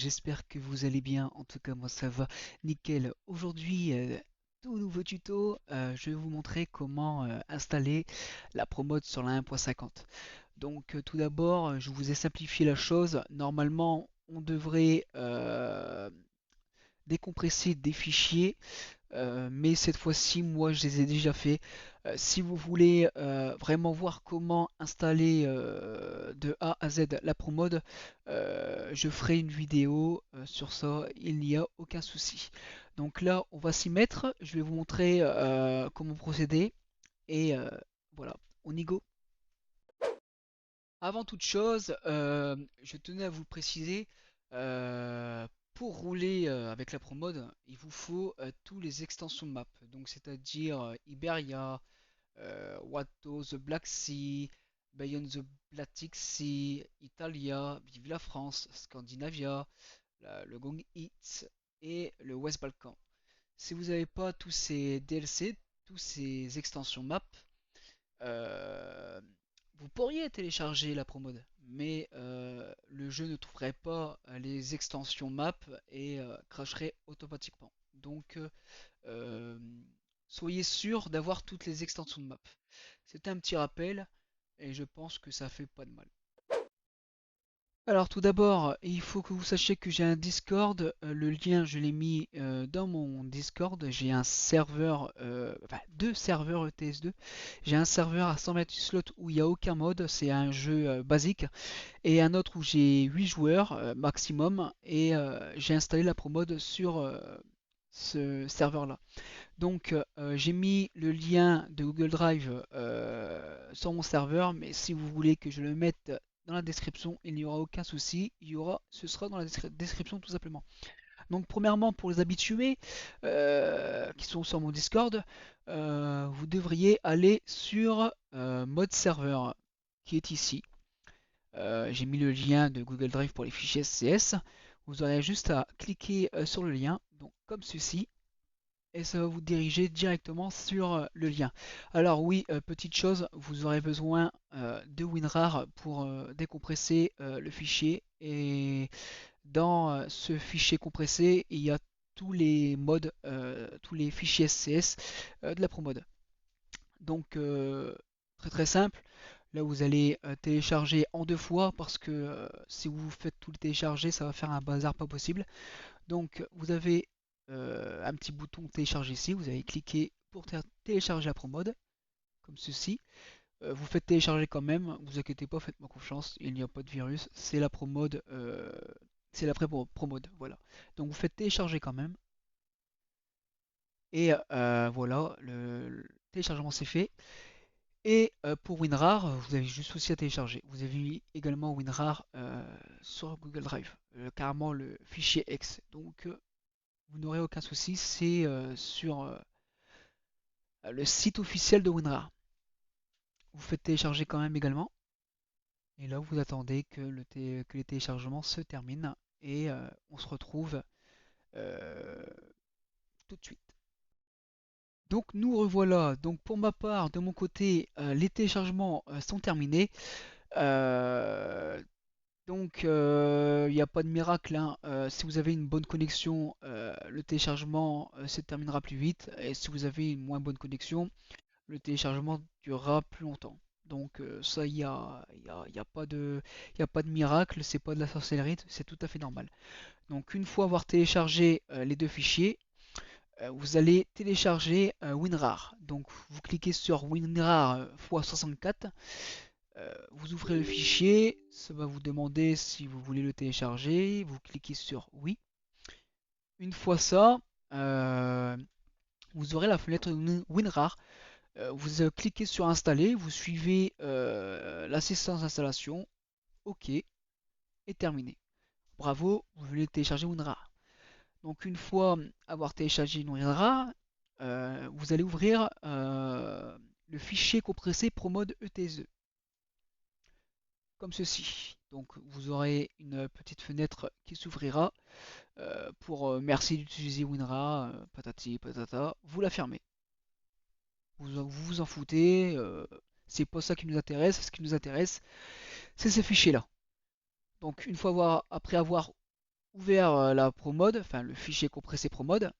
j'espère que vous allez bien. En tout cas, moi ça va nickel. Aujourd'hui, tout nouveau tuto, je vais vous montrer comment installer la promode sur la 1.50. Donc tout d'abord, je vous ai simplifié la chose. Normalement, on devrait décompresser des fichiers, mais cette fois-ci, moi, je les ai déjà fait. Si vous voulez vraiment voir comment installer de A à Z la promode, je ferai une vidéo sur ça, il n'y a aucun souci. Donc là, on va s'y mettre. Je vais vous montrer comment procéder et voilà, on y go. Avant toute chose, je tenais à vous préciser, pour rouler avec la promode, il vous faut tous les extensions de map. Donc c'est-à-dire Iberia, Watto, The Black Sea, Beyond the Baltic Sea, Italia, Vive la France, Scandinavia, le Gong Hits et le West Balkan. Si vous n'avez pas tous ces DLC, tous ces extensions map, euh, vous pourriez télécharger la promode, mais le jeu ne trouverait pas les extensions map et cracherait automatiquement. Donc euh, soyez sûr d'avoir toutes les extensions de map. C'était un petit rappel et je pense que ça fait pas de mal. Alors tout d'abord, il faut que vous sachiez que j'ai un Discord. Le lien, je l'ai mis dans mon Discord. J'ai un serveur, enfin deux serveurs ETS2. J'ai un serveur à 100 mètres du slot où il n'y a aucun mode, c'est un jeu basique. Et un autre où j'ai 8 joueurs maximum. Et j'ai installé la promode sur ce serveur-là. Donc j'ai mis le lien de Google Drive sur mon serveur, mais si vous voulez que je le mette dans la description, il n'y aura aucun souci. Ce sera dans la description tout simplement. Donc premièrement, pour les habitués qui sont sur mon Discord, vous devriez aller sur mode serveur qui est ici. J'ai mis le lien de Google Drive pour les fichiers SCS. Vous aurez juste à cliquer sur le lien, donc comme ceci, et ça va vous diriger directement sur le lien. Alors oui, petite chose, vous aurez besoin de WinRAR pour décompresser le fichier, et dans ce fichier compressé, il y a tous les modes, tous les fichiers SCS de la promode. Donc très très simple. Là vous allez télécharger en deux fois parce que si vous faites tout le télécharger, ça va faire un bazar pas possible. Donc vous avez un petit bouton télécharger ici, vous allez cliquer pour télécharger la promode, comme ceci. Vous faites télécharger quand même, vous inquiétez pas, faites-moi confiance, il n'y a pas de virus, c'est la promode, c'est la promode, voilà. Donc vous faites télécharger quand même, et voilà, le téléchargement c'est fait. Et pour WinRAR, vous avez juste aussi à télécharger. Vous avez également WinRAR sur Google Drive, carrément le fichier X. Donc vous n'aurez aucun souci, c'est sur le site officiel de WinRAR. Vous faites télécharger quand même également. Et là, vous attendez que les téléchargements se terminent. Et on se retrouve euh, tout de suite. Donc nous revoilà. Donc pour ma part, de mon côté, les téléchargements sont terminés. Euh, Donc, il n'y a pas de miracle, hein. Si vous avez une bonne connexion, le téléchargement se terminera plus vite. Et si vous avez une moins bonne connexion, le téléchargement durera plus longtemps. Donc, ça, il y a pas de miracle, c'est pas de la sorcellerie, c'est tout à fait normal. Donc, une fois avoir téléchargé les deux fichiers, vous allez télécharger WinRAR. Donc, vous cliquez sur WinRAR x64. Vous ouvrez le fichier, ça va vous demander si vous voulez le télécharger, vous cliquez sur oui. Une fois ça, euh, vous aurez la fenêtre WinRAR. Vous cliquez sur installer, vous suivez l'assistance d'installation, ok, et terminé. Bravo, vous venez de télécharger WinRAR. Donc une fois avoir téléchargé WinRAR, vous allez ouvrir le fichier compressé ProMode ETSE, comme ceci. Donc vous aurez une petite fenêtre qui s'ouvrira pour merci d'utiliser WinRAR, patati patata, vous la fermez. Vous en foutez, c'est pas ça qui nous intéresse, ce qui nous intéresse, c'est ces fichiers-là. Donc une fois après avoir ouvert la promode, enfin le fichier compressé promode,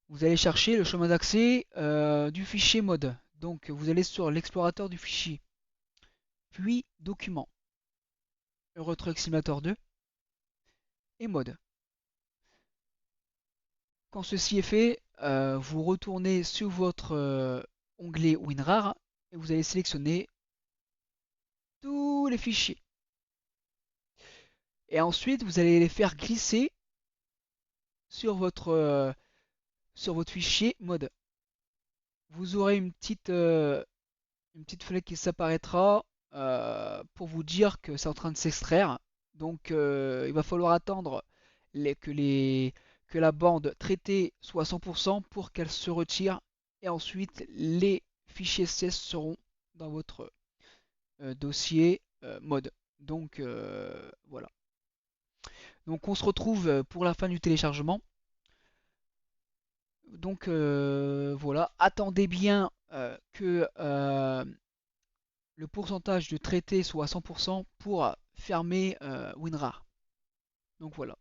vous allez chercher le chemin d'accès du fichier mode. Donc vous allez sur l'explorateur du fichier, puis document, Euro Truck Simulator 2 et mode. Quand ceci est fait, vous retournez sur votre onglet WinRAR et vous allez sélectionner tous les fichiers. Et ensuite, vous allez les faire glisser sur votre fichier mode. Vous aurez une petite fenêtre qui s'apparaîtra pour vous dire que c'est en train de s'extraire. Donc il va falloir attendre que la bande traitée soit à 100% pour qu'elle se retire. Et ensuite, les fichiers CS seront dans votre dossier mode. Donc voilà. Donc on se retrouve pour la fin du téléchargement. Donc voilà, attendez bien que le pourcentage de traité soit à 100% pour fermer WinRAR. Donc voilà,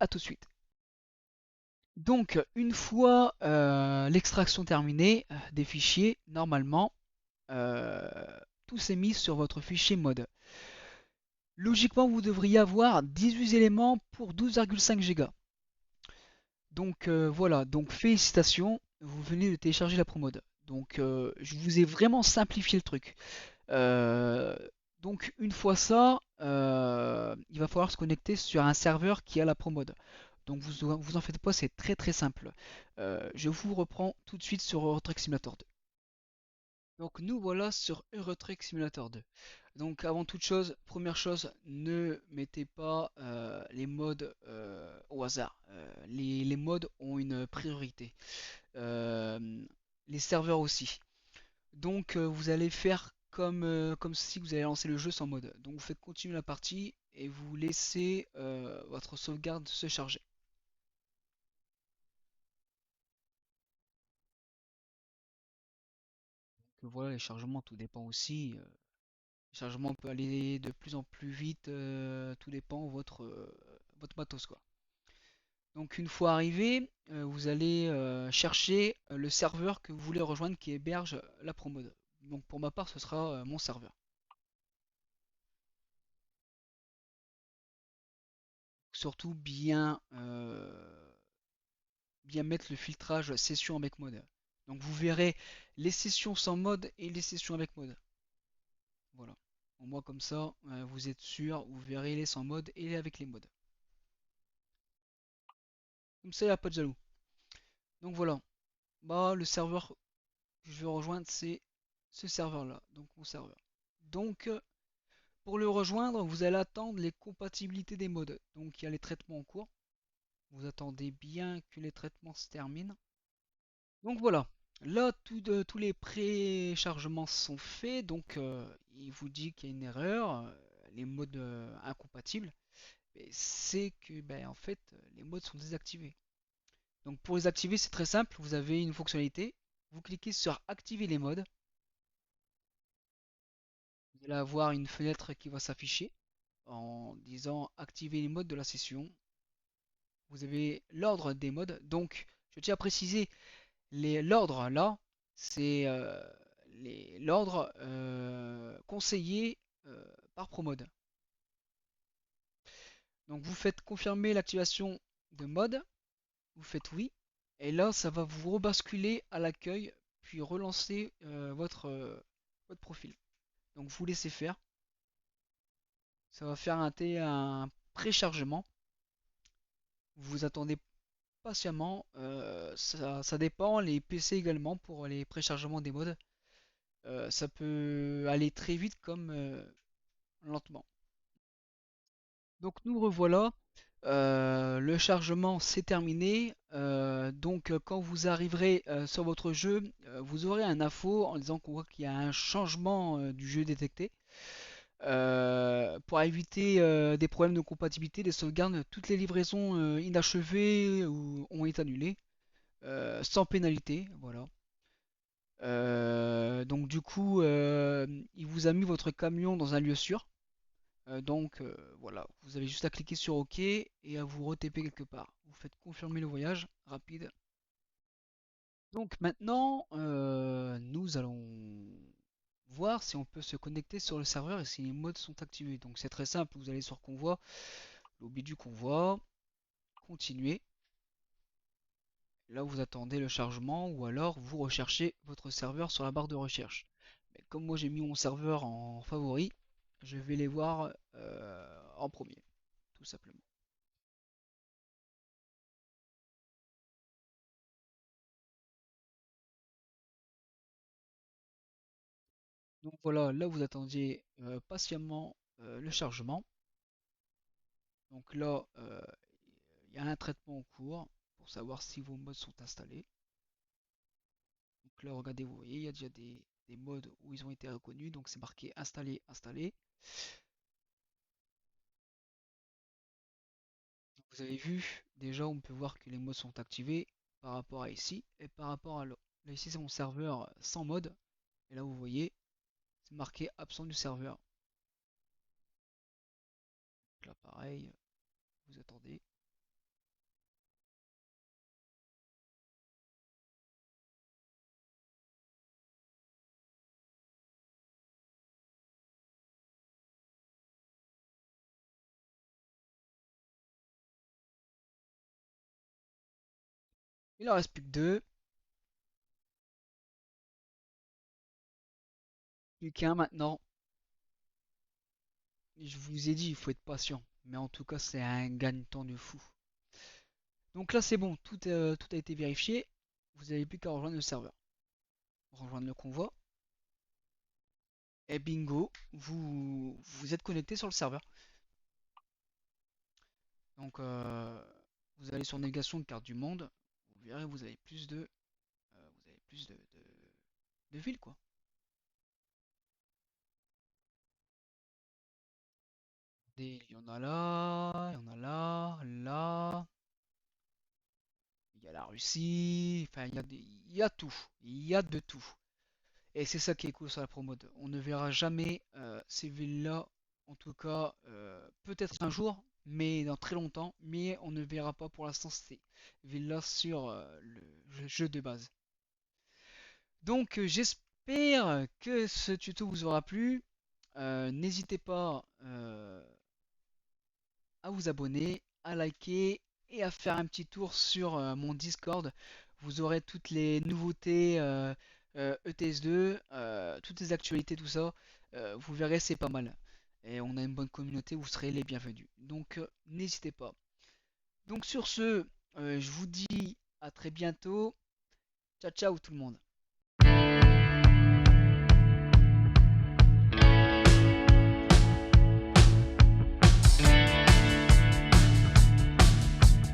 à tout de suite. Donc une fois l'extraction terminée des fichiers, normalement, euh, tout s'est mis sur votre fichier mode. Logiquement, vous devriez avoir 18 éléments pour 12,5 Go. Donc voilà, donc félicitations, vous venez de télécharger la promode. Donc je vous ai vraiment simplifié le truc. Euh, donc une fois ça, il va falloir se connecter sur un serveur qui a la promode. Donc vous en faites pas, c'est très très simple. Je vous reprends tout de suite sur Euro Truck Simulator 2. Donc nous voilà sur Euro Truck Simulator 2. Donc avant toute chose, première chose, ne mettez pas les modes au hasard. Les modes ont une priorité. Euh, les serveurs aussi. Donc vous allez faire comme si vous allez lancer le jeu sans mode. Donc vous faites continuer la partie et vous laissez votre sauvegarde se charger. Donc voilà, les chargements, tout dépend aussi. Le chargement peut aller de plus en plus vite, tout dépend votre matos quoi. Donc une fois arrivé, vous allez chercher le serveur que vous voulez rejoindre qui héberge la promode. Donc pour ma part, ce sera mon serveur. Surtout bien mettre le filtrage session avec mode. Donc vous verrez les sessions sans mode et les sessions avec mode. Voilà. Au moins comme ça, vous êtes sûr, vous verrez les sans mode et les avec les modes. Comme ça, il n'y a pas de jaloux. Donc voilà. Bah, le serveur que je veux rejoindre, c'est ce serveur-là. Donc mon serveur. Donc pour le rejoindre, vous allez attendre les compatibilités des modes. Donc il y a les traitements en cours. Vous attendez bien que les traitements se terminent. Donc voilà, là tous les préchargements sont faits, donc il vous dit qu'il y a une erreur, les modes incompatibles, et c'est que ben, en fait les modes sont désactivés. Donc pour les activer c'est très simple, vous avez une fonctionnalité, vous cliquez sur activer les modes, vous allez avoir une fenêtre qui va s'afficher en disant activer les modes de la session. Vous avez l'ordre des modes, donc je tiens à préciser l'ordre là, c'est l'ordre conseillé par Promode. Donc vous faites confirmer l'activation de mode, vous faites oui, et là ça va vous rebasculer à l'accueil, puis relancer votre profil. Donc vous laissez faire, ça va faire un préchargement. Vous attendez patiemment, ça dépend, les PC également pour les préchargements des modes. Ça peut aller très vite comme lentement. Donc nous revoilà. Le chargement s'est terminé. Donc quand vous arriverez sur votre jeu, vous aurez un info en disant qu'on voit qu'il y a un changement du jeu détecté. Pour éviter des problèmes de compatibilité, des sauvegardes, toutes les livraisons inachevées ont été annulées sans pénalité. Voilà. Donc du coup, il vous a mis votre camion dans un lieu sûr. Voilà, vous avez juste à cliquer sur OK et à vous re-TP quelque part. Vous faites confirmer le voyage rapide. Donc maintenant, nous allons voir si on peut se connecter sur le serveur et si les modes sont activés. Donc c'est très simple, vous allez sur convoi, lobby du convoi, continuer. Là vous attendez le chargement ou alors vous recherchez votre serveur sur la barre de recherche. Mais comme moi j'ai mis mon serveur en favori, je vais les voir en premier, tout simplement. Donc voilà, là vous attendiez patiemment le chargement. Donc là, il y a un traitement en cours pour savoir si vos modes sont installés. Donc là, regardez, vous voyez, il y a déjà des modes où ils ont été reconnus. Donc c'est marqué installé, installé. Vous avez vu, déjà on peut voir que les modes sont activés par rapport à ici et par rapport à là. Là ici c'est mon serveur sans mode. Et là vous voyez, c'est marqué absent du serveur. Donc là pareil, vous attendez. Il en reste plus que deux. Plus qu'un maintenant. Je vous ai dit, il faut être patient. Mais en tout cas, c'est un gain de temps de fou. Donc là, c'est bon, tout a été vérifié. Vous n'avez plus qu'à rejoindre le serveur. Rejoindre le convoi. Et bingo, vous êtes connecté sur le serveur. Donc, vous allez sur navigation de carte du monde. Vous verrez, vous avez plus de villes, quoi. Il y en a là, il y en a là, là. Il y a la Russie. Enfin, il y a tout. Il y a de tout. Et c'est ça qui est cool sur la promode. On ne verra jamais ces villes-là, en tout cas, peut-être un jour, mais dans très longtemps, mais on ne verra pas pour l'instant ces villes-là sur le jeu de base. Donc j'espère que ce tuto vous aura plu. N'hésitez pas à vous abonner, à liker et à faire un petit tour sur mon Discord. Vous aurez toutes les nouveautés ETS2, toutes les actualités, tout ça. Vous verrez, c'est pas mal. Et on a une bonne communauté, vous serez les bienvenus. Donc n'hésitez pas. Donc sur ce, je vous dis à très bientôt. Ciao ciao tout le monde.